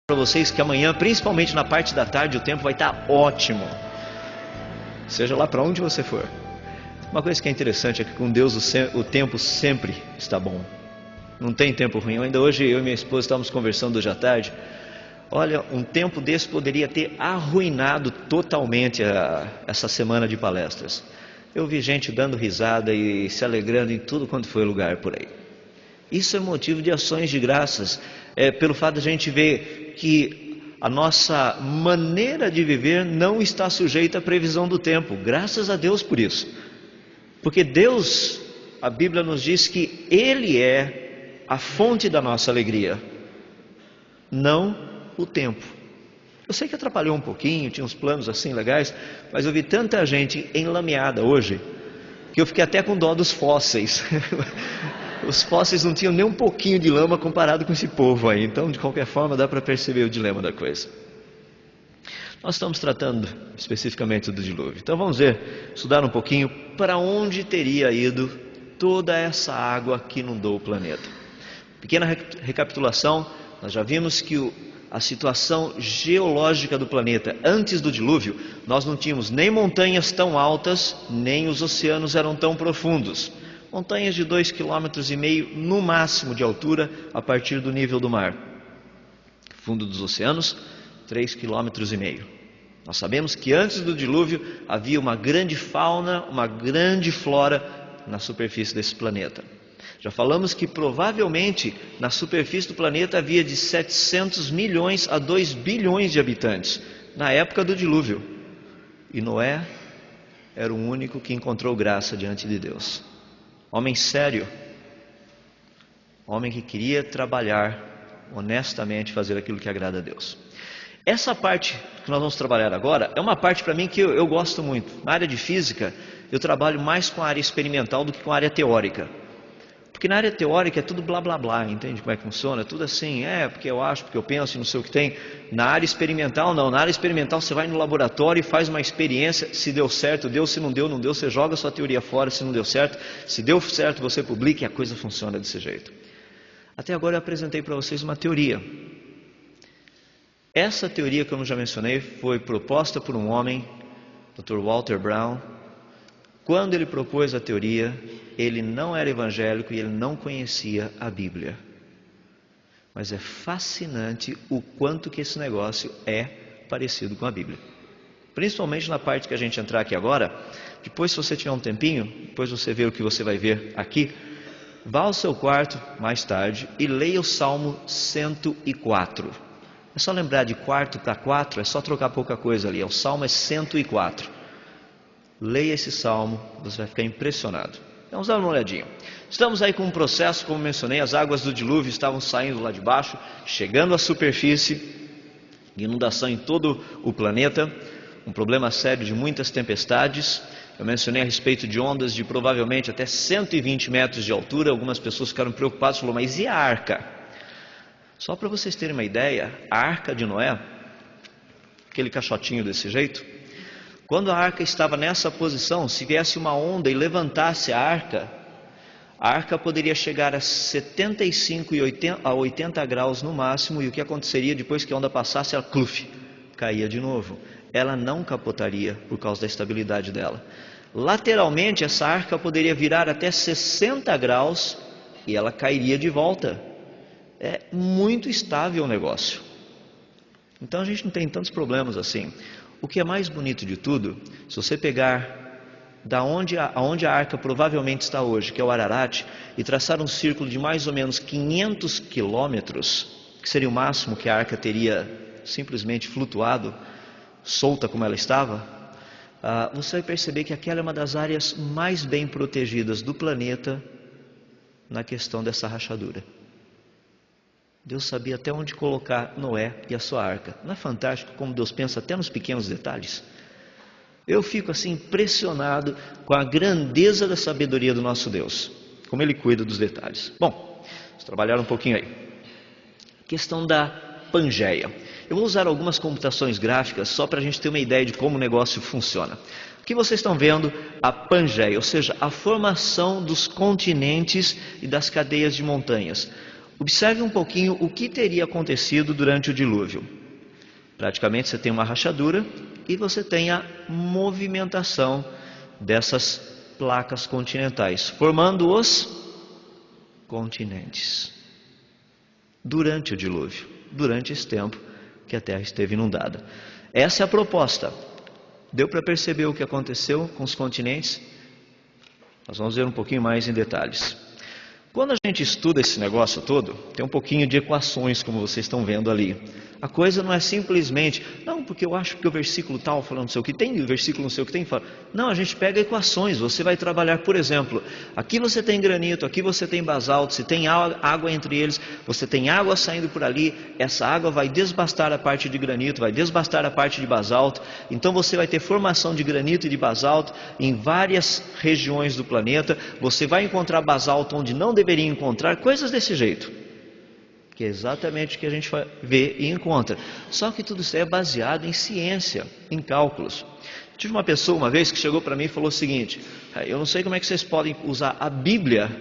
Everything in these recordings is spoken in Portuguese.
para vocês que amanhã, principalmente na parte da tarde, o tempo vai estar ótimo. Seja lá para onde você for. Uma coisa que é interessante é que com Deus o tempo sempre está bom. Não tem tempo ruim. Ainda hoje eu e minha esposa estávamos conversando hoje à tarde. Olha, um tempo desse poderia ter arruinado totalmente essa semana de palestras. Eu vi gente dando risada e se alegrando em tudo quanto foi lugar por aí. Isso é motivo de ações de graças, pelo fato de a gente ver que a nossa maneira de viver não está sujeita à previsão do tempo. Graças a Deus por isso. Porque Deus, a Bíblia nos diz que Ele é a fonte da nossa alegria, não o tempo. Eu sei que atrapalhou um pouquinho, tinha uns planos assim legais, mas eu vi tanta gente enlameada hoje, que eu fiquei até com dó dos fósseis. Os fósseis não tinham nem um pouquinho de lama comparado com esse povo aí. Então, de qualquer forma, dá para perceber o dilema da coisa. Nós estamos tratando especificamente do dilúvio. Então vamos ver, estudar um pouquinho para onde teria ido toda essa água que inundou o planeta. Pequena recapitulação, nós já vimos que a situação geológica do planeta antes do dilúvio, nós não tínhamos nem montanhas tão altas, nem os oceanos eram tão profundos. Montanhas de 2,5 km no máximo de altura a partir do nível do mar. Fundo dos oceanos, 3,5 km. Nós sabemos que antes do dilúvio havia uma grande fauna, uma grande flora na superfície desse planeta. Já falamos que provavelmente na superfície do planeta havia de 700 milhões a 2 bilhões de habitantes na época do dilúvio. E Noé era o único que encontrou graça diante de Deus. Homem sério, homem que queria trabalhar honestamente, fazer aquilo que agrada a Deus. Essa parte que nós vamos trabalhar agora é uma parte para mim que eu gosto muito. Na área de física, eu trabalho mais com a área experimental do que com a área teórica. Porque na área teórica é tudo blá blá blá, entende como é que funciona? É tudo assim, porque eu acho, porque eu penso e não sei o que tem. Na área experimental não, na área experimental você vai no laboratório e faz uma experiência, se deu certo, deu, se não deu, não deu, você joga a sua teoria fora, se não deu certo, se deu certo você publica e a coisa funciona desse jeito. Até agora eu apresentei para vocês uma teoria. Essa teoria que eu já mencionei foi proposta por um homem, Dr. Walter Brown. Quando ele propôs a teoria, ele não era evangélico e ele não conhecia a Bíblia. Mas é fascinante o quanto que esse negócio é parecido com a Bíblia. Principalmente na parte que a gente entrar aqui agora. Depois, se você tiver um tempinho, depois você vê o que você vai ver aqui. Vá ao seu quarto mais tarde e leia o Salmo 104. É só lembrar de quarto para 4, é só trocar pouca coisa ali. O Salmo é 104. Leia esse salmo, você vai ficar impressionado. Vamos dar uma olhadinha. Estamos aí com um processo, como mencionei, as águas do dilúvio estavam saindo lá de baixo, chegando à superfície, inundação em todo o planeta, um problema sério de muitas tempestades. Eu mencionei a respeito de ondas de provavelmente até 120 metros de altura. Algumas pessoas ficaram preocupadas, falaram, mas e a arca? Só para vocês terem uma ideia, a arca de Noé, aquele caixotinho desse jeito, quando a arca estava nessa posição, se viesse uma onda e levantasse a arca poderia chegar a 75 a 80 graus no máximo, e o que aconteceria depois que a onda passasse, ela caía de novo. Ela não capotaria por causa da estabilidade dela. Lateralmente, essa arca poderia virar até 60 graus e ela cairia de volta. É muito estável o negócio. Então a gente não tem tantos problemas assim. O que é mais bonito de tudo, se você pegar aonde a arca provavelmente está hoje, que é o Ararat, e traçar um círculo de mais ou menos 500 quilômetros, que seria o máximo que a arca teria simplesmente flutuado, solta como ela estava, você vai perceber que aquela é uma das áreas mais bem protegidas do planeta na questão dessa rachadura. Deus sabia até onde colocar Noé e a sua arca. Não é fantástico como Deus pensa até nos pequenos detalhes? Eu fico assim impressionado com a grandeza da sabedoria do nosso Deus, como Ele cuida dos detalhes. Bom, vamos trabalhar um pouquinho aí. Questão da Pangeia. Eu vou usar algumas computações gráficas só para a gente ter uma ideia de como o negócio funciona. Aqui vocês estão vendo a Pangeia, ou seja, a formação dos continentes e das cadeias de montanhas. Observe um pouquinho o que teria acontecido durante o dilúvio. Praticamente você tem uma rachadura e você tem a movimentação dessas placas continentais, formando os continentes. Durante o dilúvio, durante esse tempo que a Terra esteve inundada. Essa é a proposta. Deu para perceber o que aconteceu com os continentes? Nós vamos ver um pouquinho mais em detalhes. Quando a gente estuda esse negócio todo, tem um pouquinho de equações, como vocês estão vendo ali. A coisa não é simplesmente, não, porque eu acho que o versículo tal falando não sei o que tem, o versículo não sei o que tem. Não, a gente pega equações, você vai trabalhar, por exemplo, aqui você tem granito, aqui você tem basalto, se tem água entre eles, você tem água saindo por ali, essa água vai desbastar a parte de granito, vai desbastar a parte de basalto, então você vai ter formação de granito e de basalto em várias regiões do planeta, você vai encontrar basalto onde não deveria encontrar, coisas desse jeito. Que é exatamente o que a gente vê e encontra. Só que tudo isso é baseado em ciência, em cálculos. Tive uma pessoa uma vez que chegou para mim e falou o seguinte: eu não sei como é que vocês podem usar a Bíblia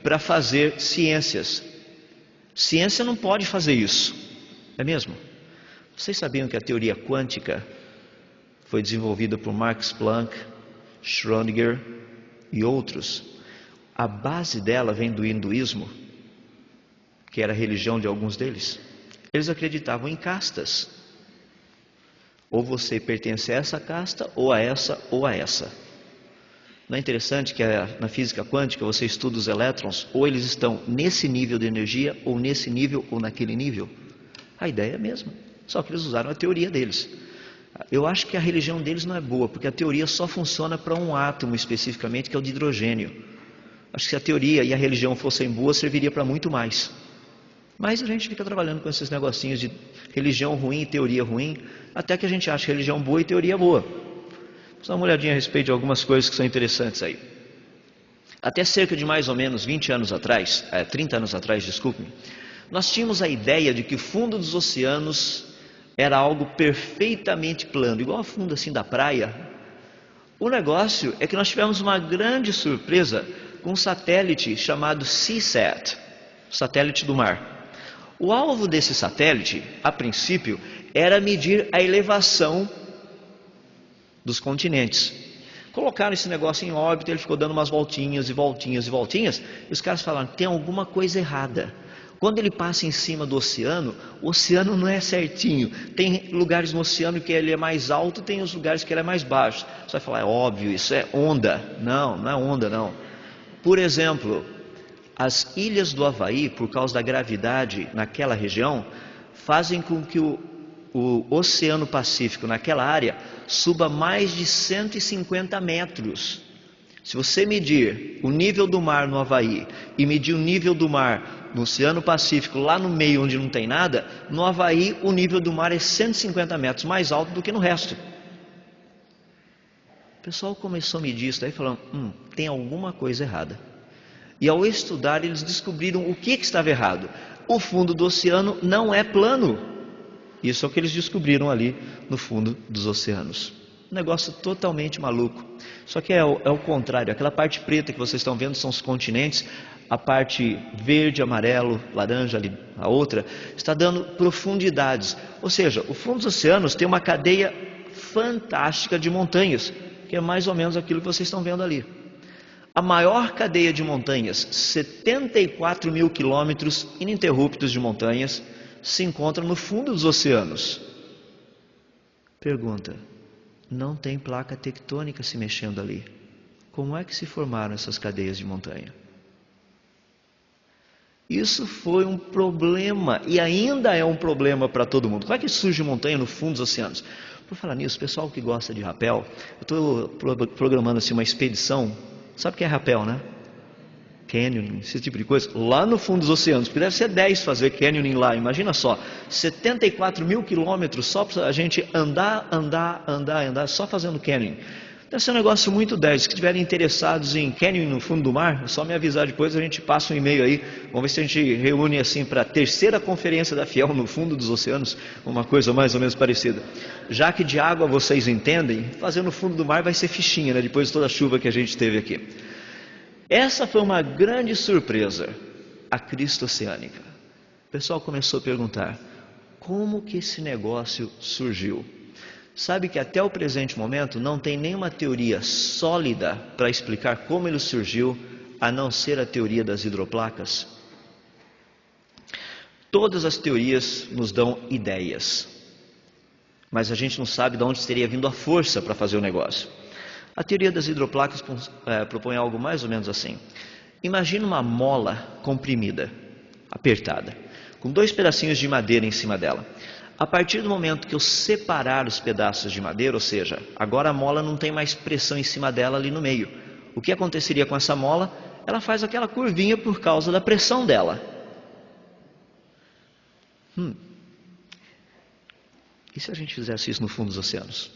para fazer ciências. Ciência não pode fazer isso. É mesmo? Vocês sabiam que a teoria quântica foi desenvolvida por Max Planck, Schrödinger e outros? A base dela vem do hinduísmo, que era a religião de alguns deles. Eles acreditavam em castas. Ou você pertence a essa casta, ou a essa, ou a essa. Não é interessante que na física quântica você estuda os elétrons, ou eles estão nesse nível de energia, ou nesse nível, ou naquele nível? A ideia é a mesma, só que eles usaram a teoria deles. Eu acho que a religião deles não é boa, porque a teoria só funciona para um átomo especificamente, que é o de hidrogênio. Acho que se a teoria e a religião fossem boas, serviria para muito mais. Mas a gente fica trabalhando com esses negocinhos de religião ruim e teoria ruim, até que a gente acha religião boa e teoria boa. Vamos dar uma olhadinha a respeito de algumas coisas que são interessantes aí. Até cerca de mais ou menos 20 anos atrás, 30 anos atrás, desculpe-me, nós tínhamos a ideia de que o fundo dos oceanos era algo perfeitamente plano, igual ao fundo assim da praia. O negócio é que nós tivemos uma grande surpresa com um satélite chamado Seasat, satélite do mar. O alvo desse satélite, a princípio, era medir a elevação dos continentes. Colocaram esse negócio em órbita, ele ficou dando umas voltinhas e voltinhas e voltinhas, e os caras falaram, tem alguma coisa errada. Quando ele passa em cima do oceano, o oceano não é certinho. Tem lugares no oceano que ele é mais alto, tem os lugares que ele é mais baixo. Você vai falar, é óbvio, isso é onda. Não, não é onda não. Por exemplo, as ilhas do Havaí, por causa da gravidade naquela região, fazem com que o Oceano Pacífico naquela área suba mais de 150 metros. Se você medir o nível do mar no Havaí e medir o nível do mar no Oceano Pacífico, lá no meio onde não tem nada, no Havaí o nível do mar é 150 metros mais alto do que no resto. O pessoal começou a medir isso daí falando, tem alguma coisa errada. E ao estudar, eles descobriram o que estava errado. O fundo do oceano não é plano. Isso é o que eles descobriram ali no fundo dos oceanos. Um negócio totalmente maluco. Só que é o contrário. Aquela parte preta que vocês estão vendo são os continentes. A parte verde, amarelo, laranja ali, a outra, está dando profundidades. Ou seja, o fundo dos oceanos tem uma cadeia fantástica de montanhas, que é mais ou menos aquilo que vocês estão vendo ali. A maior cadeia de montanhas, 74 mil quilômetros ininterruptos de montanhas, se encontra no fundo dos oceanos. Pergunta, não tem placa tectônica se mexendo ali. Como é que se formaram essas cadeias de montanha? Isso foi um problema e ainda é um problema para todo mundo. Como é que surge montanha no fundo dos oceanos? Por falar nisso, pessoal que gosta de rapel, eu estou programando assim uma expedição. Sabe o que é rapel, né? Canyoning, esse tipo de coisa. Lá no fundo dos oceanos, porque deve ser 10 fazer canyoning lá. Imagina só, 74 mil quilômetros só para a gente andar, só fazendo canyoning. Deve ser um negócio muito 10. Se estiverem interessados em canyoning no fundo do mar, é só me avisar depois, a gente passa um e-mail aí. Vamos ver se a gente reúne assim para a terceira conferência da Fiel no fundo dos oceanos, uma coisa mais ou menos parecida. Já que de água vocês entendem, fazer no fundo do mar vai ser fichinha, né? Depois de toda a chuva que a gente teve aqui. Essa foi uma grande surpresa, a crista oceânica. pessoal começou a perguntar, como que esse negócio surgiu? Sabe que até o presente momento não tem nenhuma teoria sólida para explicar como ele surgiu, a não ser a teoria das hidroplacas? Todas as teorias nos dão ideias, mas a gente não sabe de onde teria vindo a força para fazer o negócio. A teoria das hidroplacas propõe algo mais ou menos assim. Imagina uma mola comprimida, apertada, com 2 pedacinhos de madeira em cima dela. A partir do momento que eu separar os pedaços de madeira, ou seja, agora a mola não tem mais pressão em cima dela ali no meio. O que aconteceria com essa mola? Ela faz aquela curvinha por causa da pressão dela. E se a gente fizesse isso no fundo dos oceanos?